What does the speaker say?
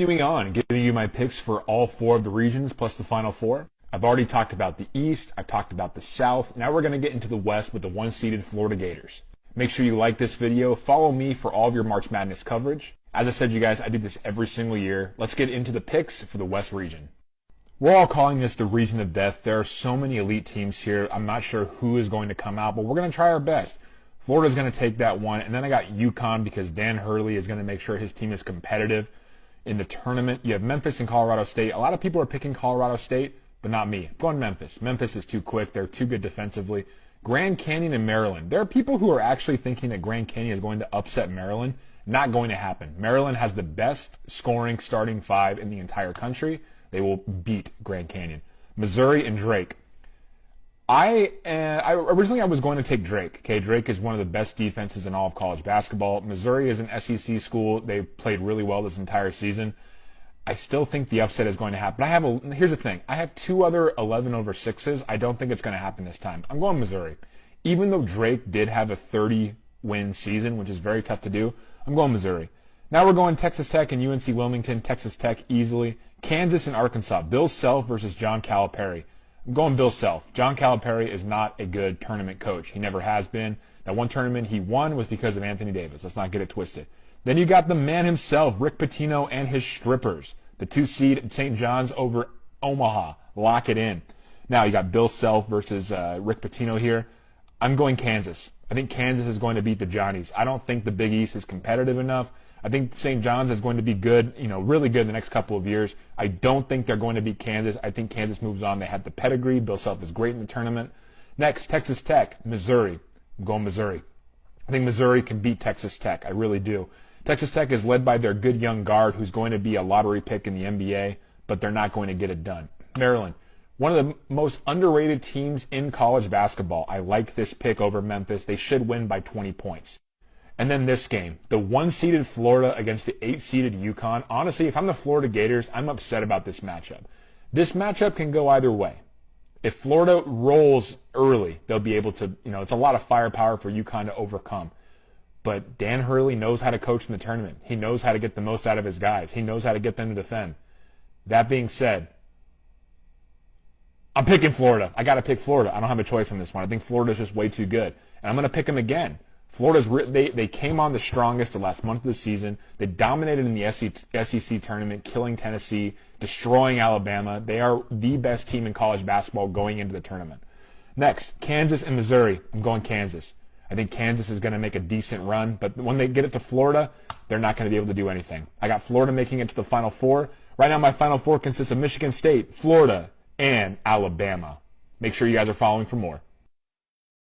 Continuing on, giving you my picks for all 4 of the regions plus the Final 4. I've already talked about the East. I've talked about the South. Now we're going to get into the West with the 1-seeded Florida Gators. Make sure you like this video. Follow me for all of your March Madness coverage. As I said, you guys, I do this every single year. Let's get into the picks for the West region. We're all calling this the region of death. There are so many elite teams here. I'm not sure who is going to come out, but we're going to try our best. Florida's going to take that one. And then I got UConn because Dan Hurley is going to make sure his team is competitive in the tournament. You have Memphis and Colorado State. A lot of people are picking Colorado State, but not me. I'm going Memphis. Memphis is too quick. They're too good defensively. Grand Canyon and Maryland. There are people who are actually thinking that Grand Canyon is going to upset Maryland. Not going to happen. Maryland has the best scoring starting 5 in the entire country. They will beat Grand Canyon. Missouri and Drake. Originally I was going to take Drake. Okay, Drake is one of the best defenses in all of college basketball. Missouri is an SEC school. They played really well this entire season. I still think the upset is going to happen. Here's the thing. I have 2 other 11/6s. I don't think it's going to happen this time. I'm going Missouri. Even though Drake did have a 30-win season, which is very tough to do, I'm going Missouri. Now we're going Texas Tech and UNC Wilmington. Texas Tech easily. Kansas and Arkansas. Bill Self versus John Calipari. I'm going Bill Self. John Calipari is not a good tournament coach. He never has been. That one tournament he won was because of Anthony Davis. Let's not get it twisted. Then you got the man himself, Rick Pitino and his strippers. The 2-seed at St. John's over Omaha. Lock it in. Now you got Bill Self versus Rick Pitino here. I'm going Kansas. I think Kansas is going to beat the Johnnies. I don't think the Big East is competitive enough. I think St. John's is going to be good, really good in the next couple of years. I don't think they're going to beat Kansas. I think Kansas moves on. They have the pedigree. Bill Self is great in the tournament. Next, Texas Tech, Missouri. I'm going Missouri. I think Missouri can beat Texas Tech. I really do. Texas Tech is led by their good young guard who's going to be a lottery pick in the NBA, but they're not going to get it done. Maryland, one of the most underrated teams in college basketball. I like this pick over Memphis. They should win by 20 points. And then this game, the 1-seeded Florida against the 8-seeded UConn. Honestly, if I'm the Florida Gators, I'm upset about this matchup. This matchup can go either way. If Florida rolls early, they'll be able to, it's a lot of firepower for UConn to overcome. But Dan Hurley knows how to coach in the tournament. He knows how to get the most out of his guys. He knows how to get them to defend. That being said, I'm picking Florida. I got to pick Florida. I don't have a choice on this one. I think Florida's just way too good. And I'm going to pick them again. They came on the strongest the last month of the season. They dominated in the SEC tournament, killing Tennessee, destroying Alabama. They are the best team in college basketball going into the tournament. Next, Kansas and Missouri. I'm going Kansas. I think Kansas is going to make a decent run, but when they get it to Florida, they're not going to be able to do anything. I got Florida making it to the Final 4. Right now, my Final 4 consists of Michigan State, Florida, and Alabama. Make sure you guys are following for more.